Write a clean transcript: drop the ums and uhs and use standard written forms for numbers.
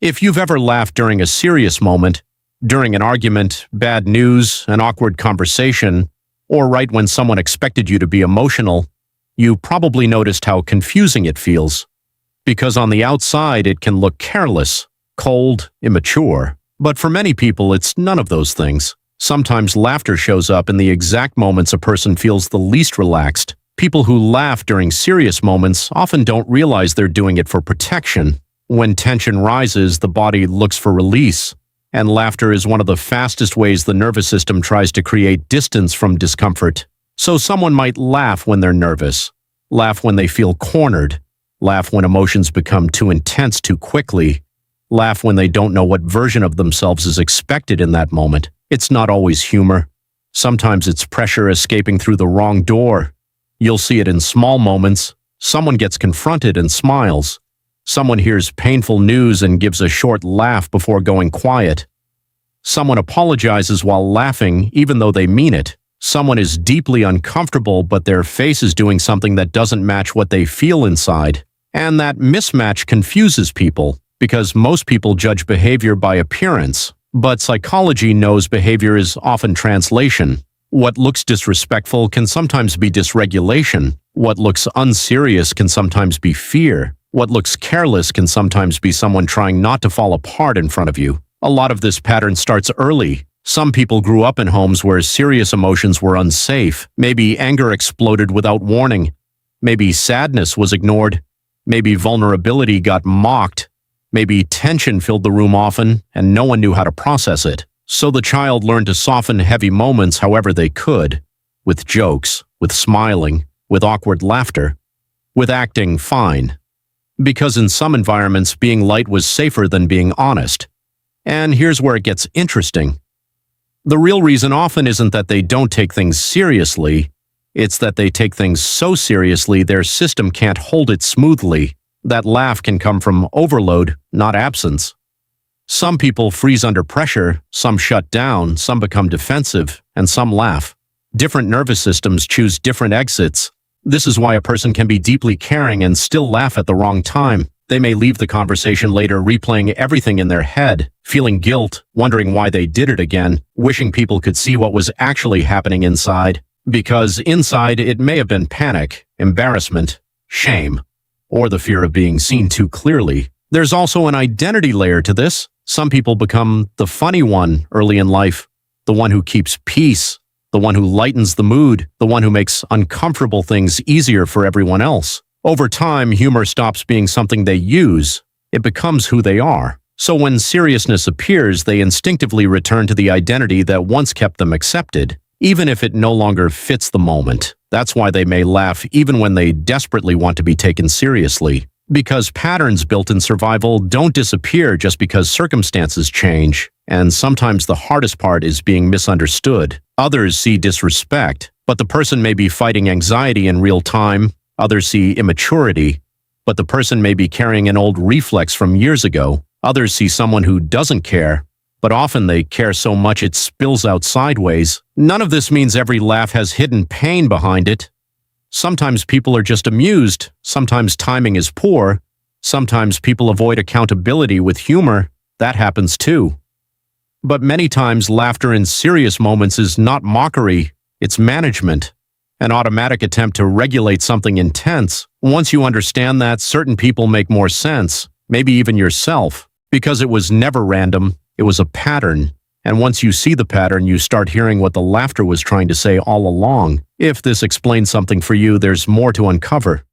If you've ever laughed during a serious moment, during an argument, bad news, an awkward conversation, or right when someone expected you to be emotional, you probably noticed how confusing it feels. Because on the outside, it can look careless, cold, immature. But for many people, it's none of those things. Sometimes laughter shows up in the exact moments a person feels the least relaxed. People who laugh during serious moments often don't realize they're doing it for protection. When tension rises, the body looks for release, and laughter is one of the fastest ways the nervous system tries to create distance from discomfort. So someone might laugh when they're nervous, laugh when they feel cornered, laugh when emotions become too intense too quickly, laugh when they don't know what version of themselves is expected in that moment. It's not always humor. Sometimes it's pressure escaping through the wrong door. You'll see it in small moments. Someone gets confronted and smiles. Someone hears painful news and gives a short laugh before going quiet. Someone apologizes while laughing, even though they mean it. Someone is deeply uncomfortable, but their face is doing something that doesn't match what they feel inside. And that mismatch confuses people, because most people judge behavior by appearance. But psychology knows behavior is often translation. What looks disrespectful can sometimes be dysregulation. What looks unserious can sometimes be fear. What looks careless can sometimes be someone trying not to fall apart in front of you. A lot of this pattern starts early. Some people grew up in homes where serious emotions were unsafe. Maybe anger exploded without warning. Maybe sadness was ignored. Maybe vulnerability got mocked. Maybe tension filled the room often, and no one knew how to process it. So the child learned to soften heavy moments however they could, with jokes, with smiling, with awkward laughter, with acting fine. Because in some environments, being light was safer than being honest. And here's where it gets interesting. The real reason often isn't that they don't take things seriously, it's that they take things so seriously their system can't hold it smoothly. That laugh can come from overload, not absence. Some people freeze under pressure, some shut down, some become defensive, and some laugh. Different nervous systems choose different exits. This is why a person can be deeply caring and still laugh at the wrong time. They may leave the conversation later replaying everything in their head, feeling guilt, wondering why they did it again, wishing people could see what was actually happening inside. Because inside it may have been panic, embarrassment, shame, or the fear of being seen too clearly. There's also an identity layer to this. Some people become the funny one early in life, the one who keeps peace, the one who lightens the mood, the one who makes uncomfortable things easier for everyone else. Over time, humor stops being something they use. It becomes who they are. So when seriousness appears, they instinctively return to the identity that once kept them accepted, even if it no longer fits the moment. That's why they may laugh even when they desperately want to be taken seriously. Because patterns built in survival don't disappear just because circumstances change. And sometimes the hardest part is being misunderstood. Others see disrespect, but the person may be fighting anxiety in real time. Others see immaturity, but the person may be carrying an old reflex from years ago. Others see someone who doesn't care, but often they care so much it spills out sideways. None of this means every laugh has hidden pain behind it. Sometimes people are just amused, sometimes timing is poor, sometimes people avoid accountability with humor. That happens too. But many times laughter in serious moments is not mockery, it's management, an automatic attempt to regulate something intense. Once you understand that, certain people make more sense, maybe even yourself, because it was never random, it was a pattern. And once you see the pattern, you start hearing what the laughter was trying to say all along. If this explains something for you, there's more to uncover.